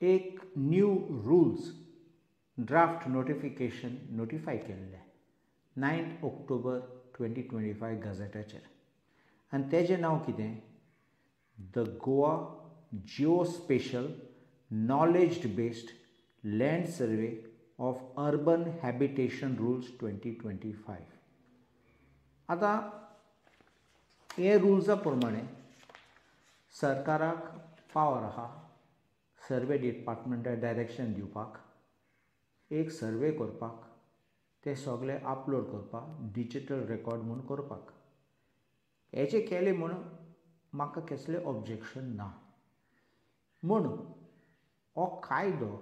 एक new rules draft notification notify केल्ले 9 October 2025 गझेटाचेर आनी तेजें नांव कितें the Goa geospatial knowledge based land survey of urban habitation rules 2025. आतां हे रुल्सा प्रमाणे सरकाराक पावर आहा सर्वे डिपार्टमेंटाक डायरेक्शन दिवपाक, एक सर्वे करपाक, ते सगळे अपलोड करपाक, डिजिटल रेकॉर्ड म्हूण करपाक. हेचे केले म्हूण म्हाका कसलें ऑब्जेक्शन ना. म्हूण हो कायदो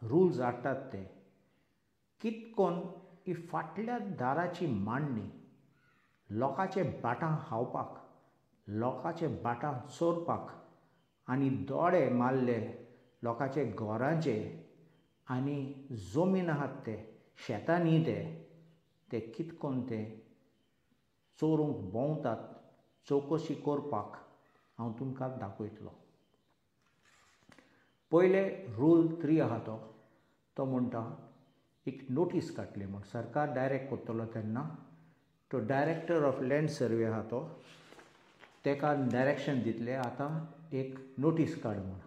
रुल्स हाडटात ते कितकोन की फाटल्या दाराची मांडणी लोकांचे बाटां खावपाक, लोकांचे बाटां चोरपाक आनी दोळे मारले लोकांचे घरांचे आनी जमीन आहात ते शेतां न्ही ते कितकोन ते चोरूंक भोंवतात चवकशी करपाक हांव तुमकां दाखयतलो. पयले रूल 3 आहा तो म्हणटा एक नोटीस काडटली म्हूण सरकार डायरेक्ट करतलो तेन्ना तो डायरेक्टर ऑफ लँड सर्वे आहा तो तेका डायरेक्शन दितले आतां एक नोटीस काड म्हूण.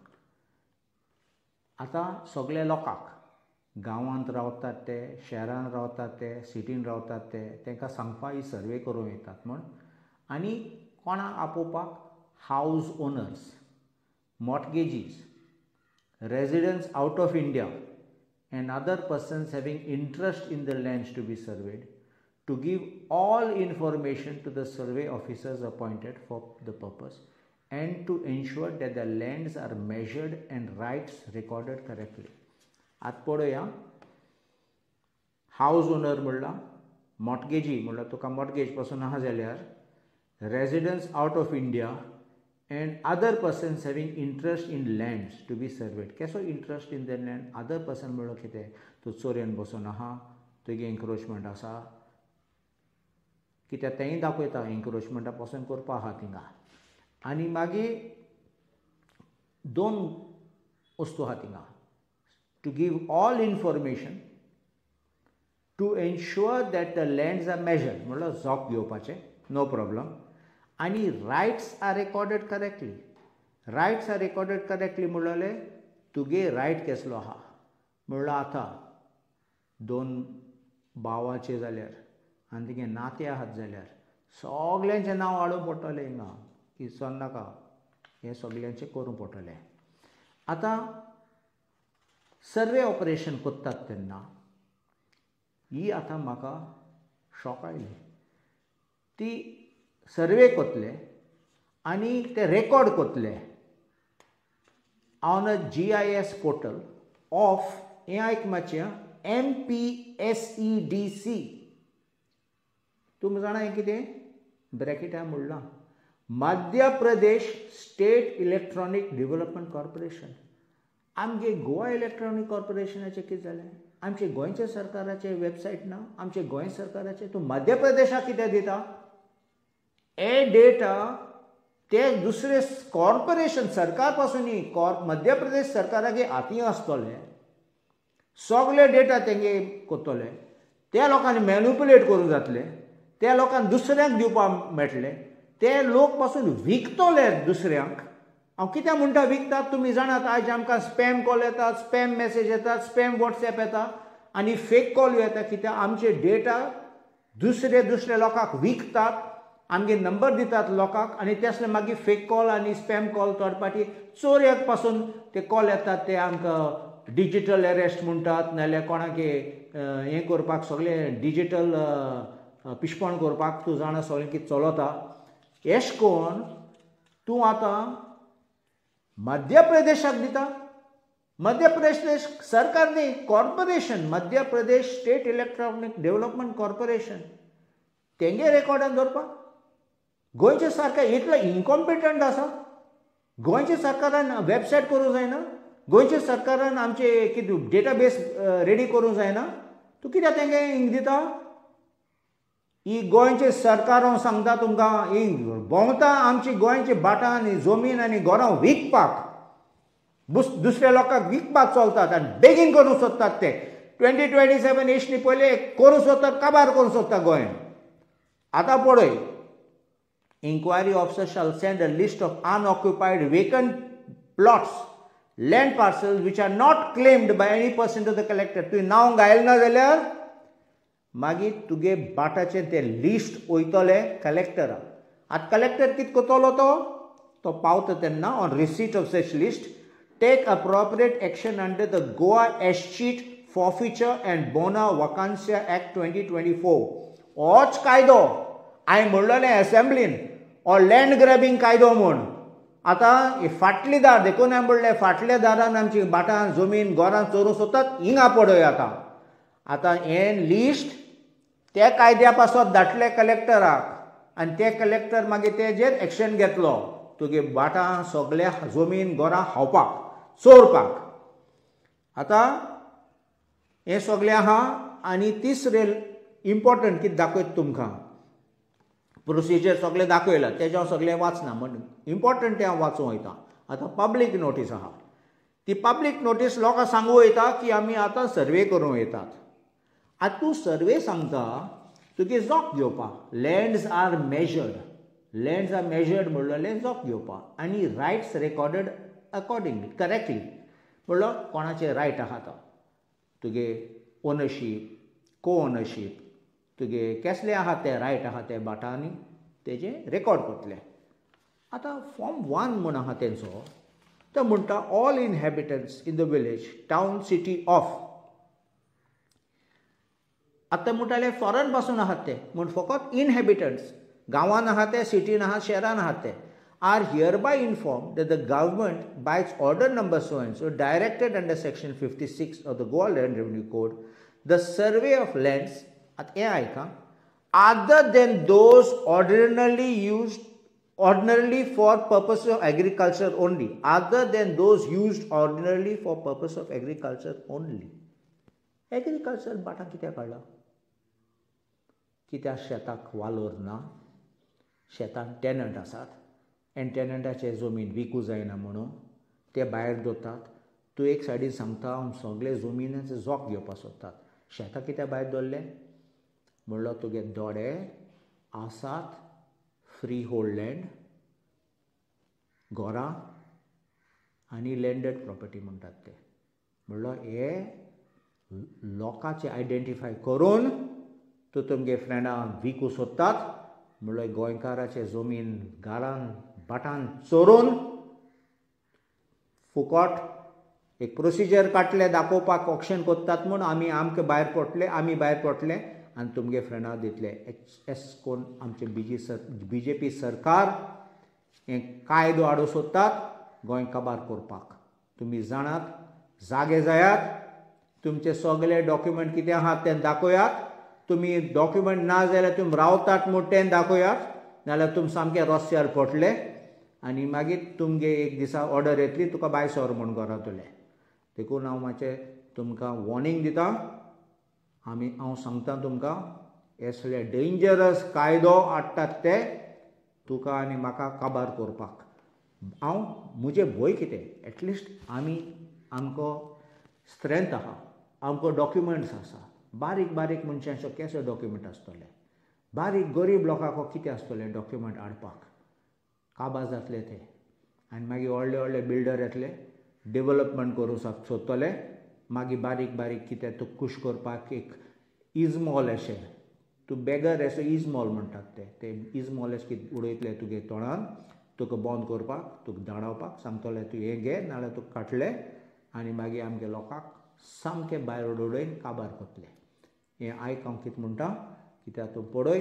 आतां सगळे लोकांक गांवांत रावतात ते, शहरांत रावतात ते, सिटीन रावतात ते तांकां सांगपाक ही सर्वे करूं येतात म्हूण. आनी कोणाक आपोवपाक house owners, mortgagees, residents out of India and other persons having interest in the lands to be surveyed to give all information to the survey officers appointed for the purpose and to ensure that the lands are measured and rights recorded correctly. आत पळोवया house owner म्हणला, मॉर्टगेजी म्हणल्यार तुका mortgage पासून आहा जाल्यार residents out of India and other persons having interest in lands to be surveyed. केसो interest in the land other person म्हणलो कितें तूं चोरयेन बसून आहा, तुगे एन्क्रोचमेंट आसा, कित्याक तेंय दाखयता एन्क्रोचमेंटा पासून करपा आहा थिंगा. आनी मागीर 2 वस्तू आहा थिंगा to give all information to ensure that the lands are measured म्हणल्यार झोक घेवपाचें नो प्रॉब्लम. आनी rights are recorded correctly. Rights are recorded correctly म्हणलें तुगे रायट कसलो आहा म्हणल्यार आतां 2 भावाचे जाल्यार आनी तुगे नाते आहात जाल्यार सगळ्यांचें नांव हाडूंक पडटलें हिंगा विसर नाका, हें सगळ्यांचें करूंक पडटलें. आतां सर्वे ऑपरेशन करतात तेन्ना ही आतां म्हाका शॉक आयली. ती सर्वे करतले आनी ते रेकॉर्ड करतले on a GIS portal of हें आयक मातशें MPSEDC. तुमी जाणा हें कितें ब्रॅकेटां म्हणलां Madhya Pradesh state electronic development corporation. आमगे गोवा इलेक्ट्रॉनीक कॉर्पोरेशनाचें कितें जालें? आमचे गोंयच्या सरकाराचें वेबसायट ना, आमचे गोंय सरकाराचें. तूं मध्य प्रदेशाक कितें दिता? हे डेटा ते दुसरे कॉर्पोरेशन सरकार पासून मध्य प्रदेश सरकारागे हाती आसतले सगळे डेटा तेंगे करतले, त्या लोकांनी मॅन्युपुलेट करूंक जातले, त्या लोकांक दुसऱ्यांक दिवपाक मेळटले, ते लोक पासून विकतले दुसऱ्यांक. हांव कित्याक म्हणटा विकतात? तुमी जाणात आयज आमकां स्पॅम कॉल येतात, स्पॅम मॅसेज येतात, स्पॅम वॉट्सॅप येता आनी फेक कॉल येता. कित्याक आमचे डेटा दुसरे लोकांक विकतात, आमगे नंबर दितात लोकांक आनी ते असले मागीर फेक कॉल आनी स्पॅम कॉल थर्ड पार्टी चोरयाक पासून ते कॉल येतात. ते आमकां डिजिटल अरेस्ट म्हणटात नाजाल्यार कोणाक हें करपाक सगळें डिजिटल पिशपण करपाक तूं जाणा सगळें कितें चलता. एश कोन्न तूं आतां मध्य प्रदेशाक दिता. मध्य प्रदेश सरकार न्ही, corporation Madhya Pradesh state electronic development corporation तेंगे रेकॉर्डान दवरपाक. गोंयचे सरकार इतलो इनकॉम्पिटंट आसा? गोंयच्या सरकारान वेबसायट करूंक जायना? गोंयच्या सरकारान आमचे कितें डेटाबेस रेडी करूंक जायना? तूं कित्याक तेंगे हिंग दिता? ही गोंयचे सरकार हांव सांगता तुमकां ही भोंवता आमची गोंयची बाटां आनी जमीन आनी घरां विकपाक. दुसऱ्या लोकांक विकपाक चलतात आनी बेगीन करूंक सोदतात ते 2027 इश्नी पयले करूंक सोदतात काबार करूंक सोदतात गोंयांत. आतां पळय, inquiry officer shall send a list of unoccupied vacant plots, land parcels which are not claimed by any person to the collector. तुवें नांव घायल ना जाल्यार मागीर तुगे बाटाचें तें लिस्ट वयतलें कलेक्टराक. आतां कलेक्टर कितें करतलो तो पावता तेन्ना on receipt of such list take appropriate action under the Goa Escheat Forfeiture and Bona Vacancia Act 2024. होच कायदो हांवें म्हणलेलें असेंब्लीन हो लँड ग्रॅबिंग कायदो म्हूण. आतां फाटली दार देखून हांवें म्हणलें फाटल्या दारान आमची बाटां जमीन घरां चोरूंक सोदतात हिंगा पळय. आतां हें लिस्ट त्या कायद्या पासत धाडटले कलेक्टराक आनी ते कलेक्टर मागीर तेजेर एक्शन घेतलो तुगे बाटां सगळ्या जमीन घरां खावपाक चोरपाक. आतां हें सगळें आहा. आनी तिसरें इम्पॉर्टंट कितें दाखयता तुमकां प्रोसिजर सगळें दाखयलां तेजें हांव सगळें वाचना म्हण इम्पॉर्टंट तें हांव वाचूं वयता. आतां पब्लीक नोटीस आहा. ती पब्लीक नोटीस लोकांक सांगूं वयता की आमी आतां सर्वे करूंक येतात. आतां तूं सर्वे सांगता तुगे जोक घेवपाक लँड्स आर मेजर्ड म्हणलेलें जोक घेवपाक आनी रायट्स रेकॉर्डेड अकॉर्डिंगली करेक्टली. म्हणलो कोणाचे रायट आहा तो तुगे ओनरशीप को ओनरशीप तुगे कसले आहा ते रायट आहा ते बाटांनी तेजे रेकॉर्ड करतले. आतां फॉर्म 1 म्हूण आहा तेंचो तो म्हणटा all inhabitants in the village town city of. आतां म्हणटाले फॉरेन पासून आहात ते म्हूण फकत इनहॅबिटंट्स गांवांत आहात ते सिटीन आहात शहरान आहात ते are hereby informed that the government by its order number so and so directed under section 56 of the Goa Land Revenue Code the survey of lands at other than those ordinarily for purpose of agriculture only, other than those used ordinarily for purpose of agriculture only. Agriculture Bata कित्याक काडला? कित्याक शेताक वालोर ना, शेतान tenant आसात आनी टेनंटाचे जमीन विकूं जायना म्हणून ते भायर दवरतात. तूं एक सायडीन सांगता हांव सगळे जमिनीचे जोक घेवपाक सोदतात. शेतां कित्याक भायर दवरले? म्हणलो तुगे दोडे आसात फ्री होल्ड लँड घरां आनी लँडेड प्रॉपर्टी म्हणटात ते. म्हणलो हे लोकांचे आयडेंटिफाय करून तूं तुमगे फ्रेंडांक विकूं सोदतात. म्हणलो गोंयकाराचे जमीन घरान बाटान चोरून फुकट एक प्रोसिजर काडले दाखोवपाक ऑक्शन करतात म्हूण आमी भायर पडटले आनी तुमगे फ्रेंडाक दितले. एस कोण आमचे BJP सरकार हें कायदो हाडूं सोदतात गोंय काबार करपाक. तुमी जाणात जागे जायात तुमचे सगळे डॉक्युमेंट कितें आहात तें दाखयात. तुमी डॉक्युमेंट ना जाल्यार तुमी रावतात म्हूण तें दाखयात नाल्यार तुमी सामके रस्त्यार पडटले आनी मागीर तुमगे एक दिसा ऑर्डर येतली तुका भायर सर म्हूण घरांतले. देखून हांव मातशें तुमकां वॉर्निंग दितां. हांव सांगता तुमकां हे सगळे डेंजरस कायदो हाडटात ते तुका आनी म्हाका काबार करपाक. म्हजें भंय कितें एटलिस्ट आमकां स्ट्रेंथ आहा आमकां डॉक्युमेंट्स आसा. बारीक मनशांचो केसो डॉक्युमेंट आसतले बारीक गरीब लोकांक कितें आसतलें डॉक्युमेंट हाडपाक काबार जातले ते आनी मागीर व्हडले बिल्डर येतले डेवलपमेंट करूंक सोदतले. मागीर बारीक कितें तुका खूश करपाक एक इजमॉल अशें तूं बेगर असो इजमॉल म्हणटात ते इजमॉल अशें कितें उडयतले तुगे तोंडान तुका बंद करपाक तुका धाडवपाक सांगतले तूं हें घे नाल्यार तुका काटले आनी मागीर आमगे लोकांक सामके भायर उडोवन काबार करतले. हें आयक हांव कितें म्हणटा कित्याक तूं पळय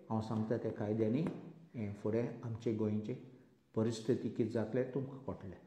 हांव सांगता त्या कायद्यांनी हें फुडें आमचे गोंयची परिस्थिती कितें जातलें तुमकां कळटलें.